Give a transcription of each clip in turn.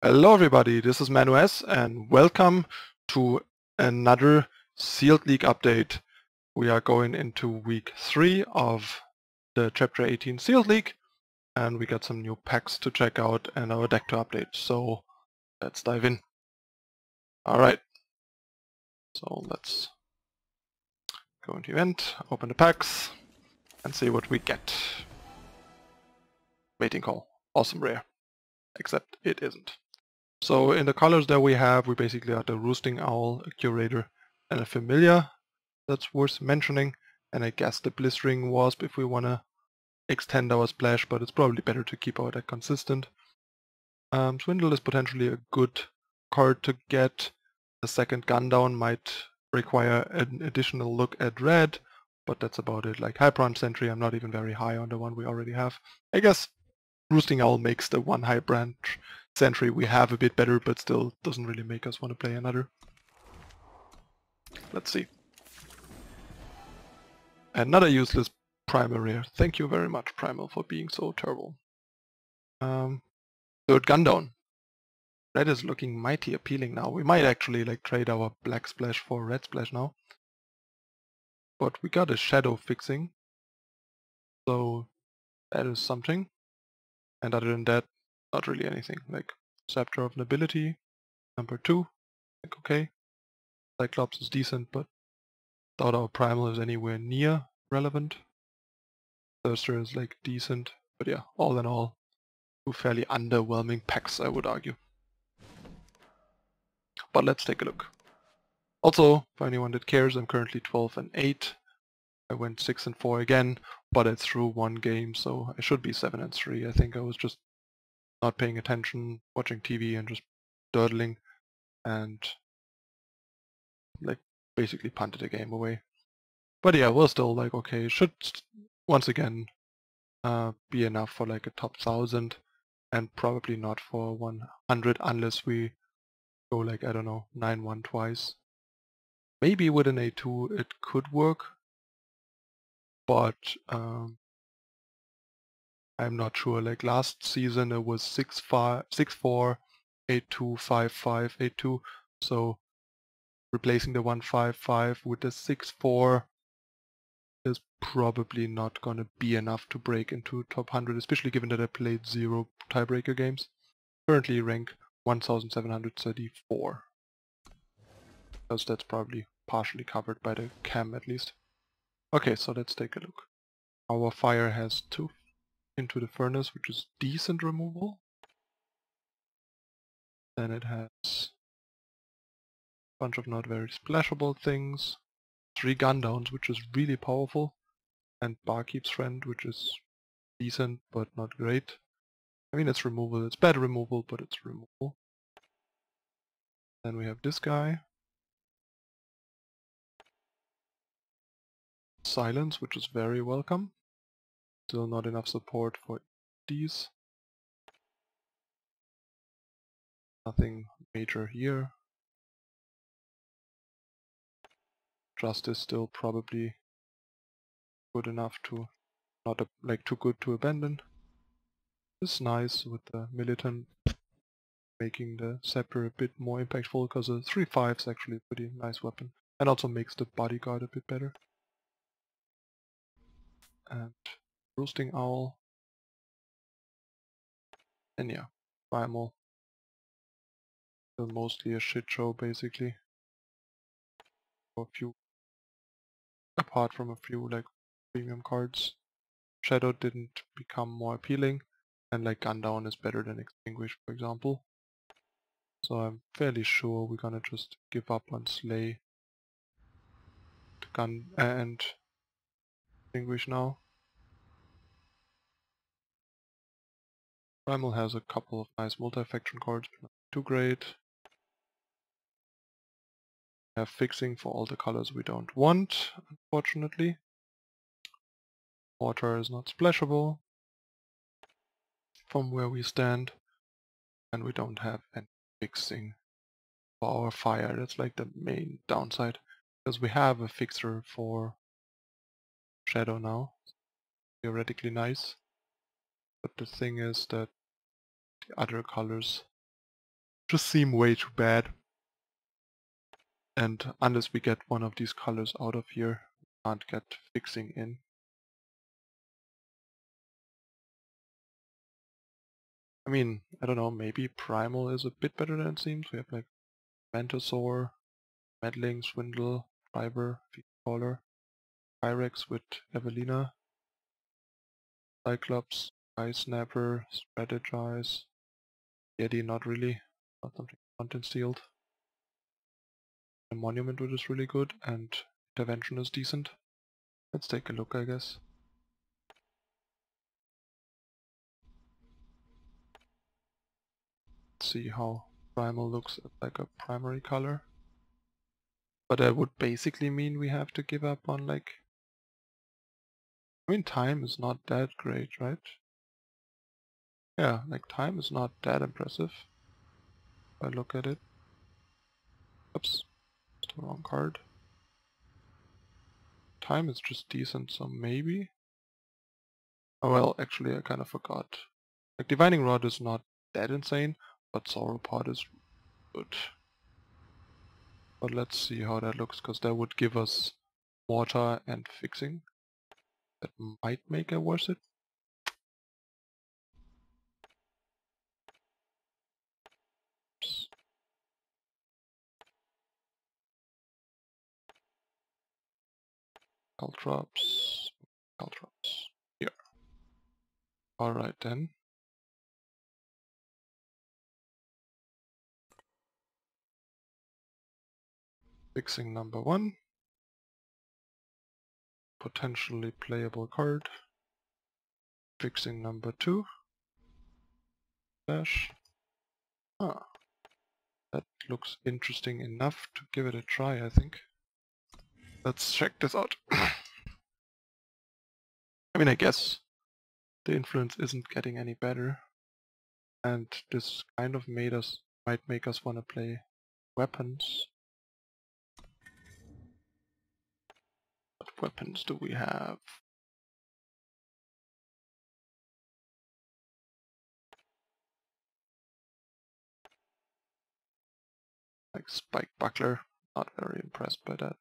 Hello everybody, this is ManuS and welcome to another Sealed League update. We are going into week 3 of the Chapter 18 Sealed League and we got some new packs to check out and our deck to update, so let's dive in. Alright, so let's go into event, open the packs and see what we get. Waiting call, awesome rare, except it isn't. So in the colors that we basically have the Roosting Owl, a Curator, and a Familiar. That's worth mentioning. And I guess the Blistering Wasp if we want to extend our splash, but it's probably better to keep our deck consistent. Swindle is potentially a good card to get. The second Gundown might require an additional look at red, but that's about it. Like High Branch Sentry, I'm not even very high on the one we already have. I guess Roosting Owl makes the one High Branch Sentry we have a bit better, but still doesn't really make us want to play another. Let's see. Another useless Primal rare. Thank you very much, Primal, for being so terrible. Third Gundown. That is looking mighty appealing now. We might actually trade our Black Splash for Red Splash now. But we got a Shadow Fixing, so that is something. And other than that, not really anything. Like Scepter of Nobility, number 2, like okay. Cyclops is decent, but doubt our Primal is anywhere near relevant. Thirster is decent, but yeah, all in all, two fairly underwhelming packs, I would argue. But let's take a look. Also, for anyone that cares, I'm currently 12 and 8. I went 6 and 4 again, but it's through one game, so I should be 7 and 3. I think I was just not paying attention, watching TV and just dawdling, and basically punted the game away. But yeah, we're still okay, should once again be enough for a top 1000 and probably not for 100 unless we go I don't know, 9-1 twice. Maybe with an A2 it could work, but I'm not sure. Last season it was 6-4, 8-2, 5-5, 8-2, so replacing the 1-5-5 with the 6-4 is probably not gonna be enough to break into top 100, especially given that I played 0 tiebreaker games. Currently rank 1734. Because that's probably partially covered by the cam at least. Okay, so let's take a look. Our fire has 2 into the furnace, which is decent removal. Then it has a bunch of not very splashable things. 3 Gundowns, which is really powerful. And Barkeep's Friend, which is decent but not great. I mean, it's removal. It's bad removal, but it's removal. Then we have this guy. Silence, which is very welcome. Still not enough support for these. Nothing major here. Justice still probably good enough to not too good to abandon. It's nice with the militant making the scepter a bit more impactful because a 3-5 is actually a pretty nice weapon and also makes the bodyguard a bit better. And Roosting Owl. And yeah, Primal. Still mostly a shit show basically. For a few, apart from a few premium cards. Shadow didn't become more appealing, and Gundown is better than Extinguish, for example. So I'm fairly sure we're gonna just give up on Slay, the Gun, and Extinguish now. Primal has a couple of nice multi-faction cards, but not too great. We have Fixing for all the colors we don't want, unfortunately. Water is not splashable from where we stand, and we don't have any Fixing for our fire. That's the main downside, because we have a fixer for Shadow now. Theoretically nice, but the thing is that the other colors just seem way too bad. And unless we get one of these colors out of here, we can't get fixing in. I mean, I don't know, maybe Primal is a bit better than it seems. We have like Mantisaur, Meddling, Swindle, Fiber, Feedcaller, Pyrex with Evelina, Cyclops, Eye Snapper, Strategize, Yeti not really, not something content sealed. The Monument which is really good, and Intervention is decent. Let's take a look, I guess. Let's see how Primal looks as like a primary color. But that would basically mean we have to give up on like... I mean, time is not that great, right? Yeah, like time is not that impressive. If I look at it. Oops, it's the wrong card. Time is just decent, so maybe? Oh well, actually I kind of forgot. Like Divining Rod is not that insane, but Sauropod is good. But let's see how that looks, because that would give us Mortar and Fixing. That might make it worth it. Caltrops. Here. Alright then. Fixing number 1. Potentially playable card. Fixing number 2. Dash. Ah. That looks interesting enough to give it a try, I think. Let's check this out. I mean, I guess the influence isn't getting any better. And this kind of might make us want to play weapons. What weapons do we have? Like Spike Buckler, not very impressed by that.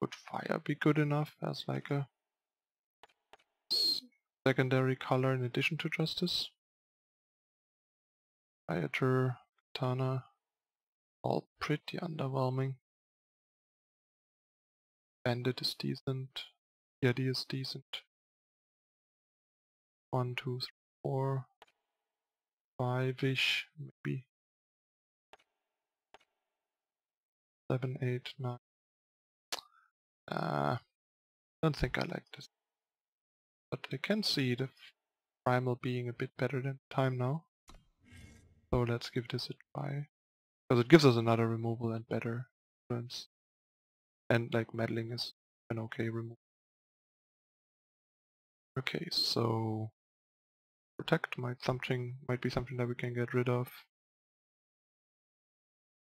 Would fire be good enough as like a secondary color in addition to justice? Rioter, Katana, all pretty underwhelming. Bandit is decent, Yeti is decent. 1, 2, 3, 4, 5-ish, maybe. 7, 8, 9. Don't think I like this. But I can see the Primal being a bit better than time now. So let's give this a try. Because it gives us another removal and better influence. And like Meddling is an okay removal. Okay, so Protect might be something that we can get rid of.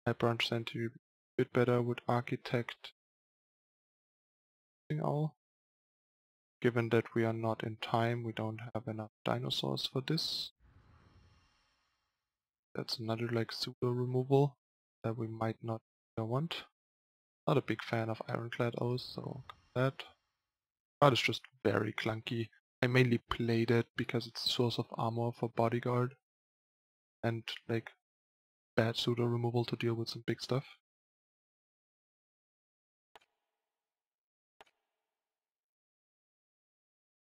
I branch Sentry a bit better with Architect. All. Given that we are not in time, we don't have enough dinosaurs for this. That's another like pseudo removal that we might not want. Not a big fan of Ironclad Oath, so that. Card is just very clunky. I mainly played it because it's a source of armor for Bodyguard and like bad pseudo removal to deal with some big stuff.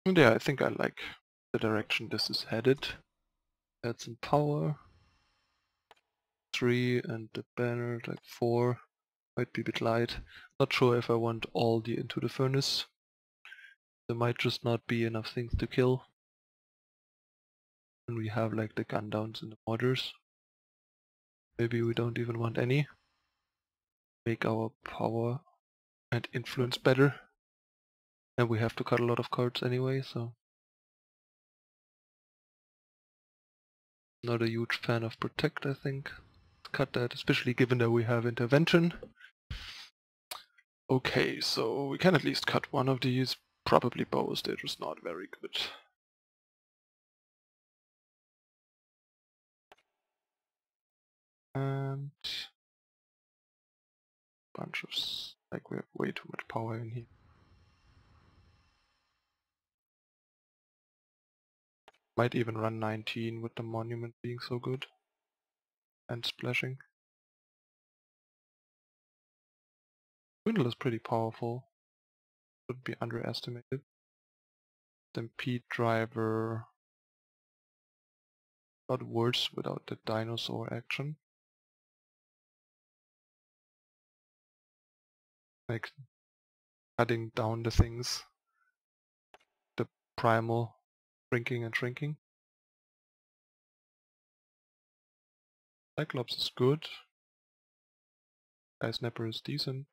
And yeah, I think I like the direction this is headed. Add some power. 3 and the banner like 4. Might be a bit light. Not sure if I want all the Into the Furnace. There might just not be enough things to kill. And we have like the gun downs and the mortars. Maybe we don't even want any. Make our power and influence better. And we have to cut a lot of cards anyway, so... Not a huge fan of Protect, I think. Cut that, especially given that we have Intervention. Okay, so we can at least cut one of these. Probably both, they're just not very good. And bunch of, like, we have way too much power in here. Might even run 19 with the monument being so good. And splashing. Swindle is pretty powerful. Shouldn't be underestimated. Stampede driver got worse without the dinosaur action. Like cutting down the things. The primal shrinking and shrinking. Cyclops is good. Sky Snapper is decent.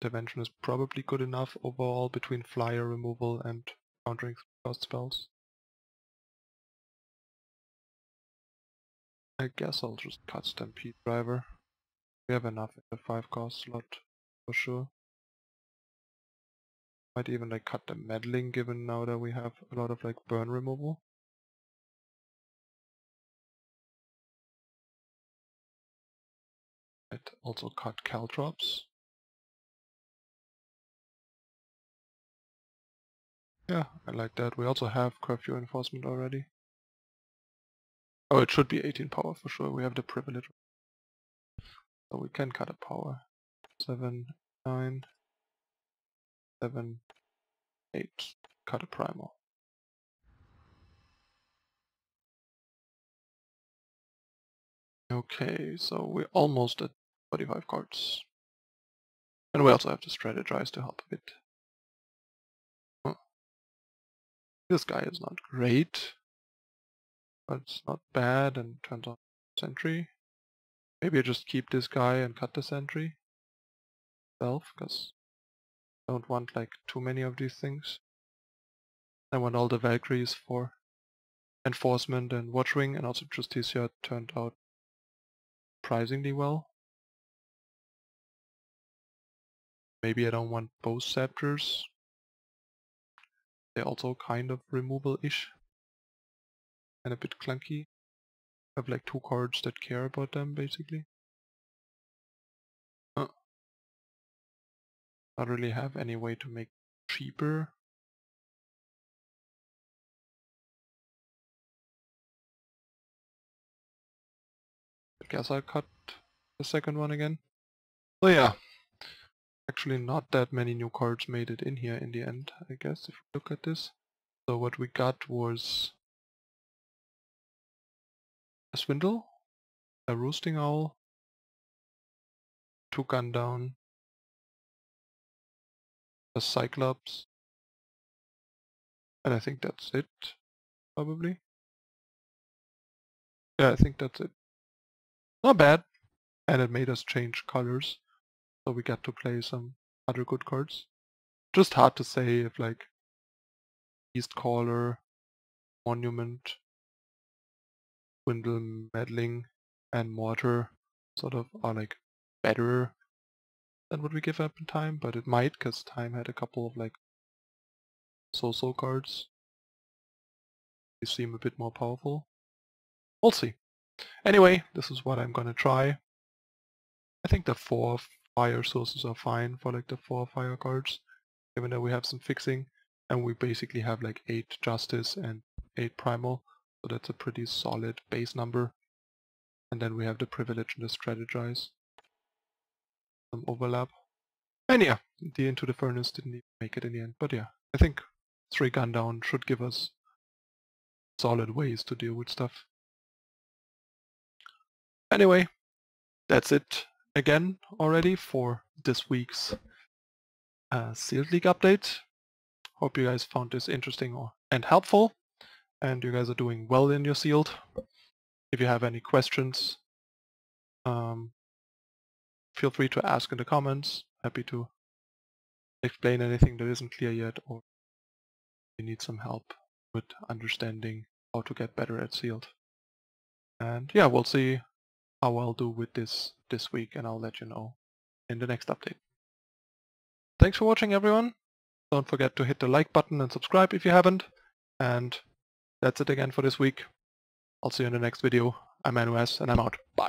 Intervention is probably good enough overall between flyer removal and countering cost spells. I guess I'll just cut Stampede Driver. We have enough in the 5 cost slot for sure. Might even like cut the meddling given now that we have a lot of like burn removal. Might also cut Caltrops. Yeah, I like that. We also have curfew enforcement already. Oh, it should be 18 power for sure. We have the privilege. So we can cut a power. 7, 9, 7, 8. Cut a primal. Okay, so we're almost at 45 cards. And we also have to strategize to help a bit. Oh. This guy is not great, but it's not bad and turns on sentry. Maybe I just keep this guy and cut the sentry self, because I don't want like too many of these things. I want all the Valkyries for enforcement and watchwing, and also Justicia turned out surprisingly well. Maybe I don't want both Scepters. They're also kind of removal-ish and a bit clunky. I have like 2 cards that care about them basically. Not really have any way to make it cheaper. I guess I'll cut the second one again. So yeah, actually not that many new cards made it in here in the end, I guess, if we look at this. So what we got was a Swindle, a Roosting Owl, 2 Gun Down, a Cyclops, and I think that's it, probably. Yeah, I think that's it. Not bad, and it made us change colors, so we got to play some other good cards. Just hard to say if like Beast Caller, Monument, Swindle, Meddling, and Mortar sort of are like better than what we give up in Time, but it might, because Time had a couple of like so-so cards. They seem a bit more powerful. We'll see. Anyway, this is what I'm gonna try. I think the 4 fire sources are fine for like the 4 fire cards, given that we have some fixing, and we basically have like 8 Justice and 8 Primal, so that's a pretty solid base number. And then we have the Privilege and the Strategize. Some overlap. And yeah, the Into the Furnace didn't even make it in the end, but yeah, I think 3 Gun Down should give us solid ways to deal with stuff. Anyway, that's it again already for this week's Sealed League update. Hope you guys found this interesting and helpful, and you guys are doing well in your Sealed. If you have any questions, feel free to ask in the comments. Happy to explain anything that isn't clear yet, or you need some help with understanding how to get better at Sealed. And yeah, we'll see how I'll do with this week, and I'll let you know in the next update. Thanks for watching, everyone. Don't forget to hit the like button and subscribe if you haven't. And that's it again for this week. I'll see you in the next video. I'm Manu S, and I'm out. Bye.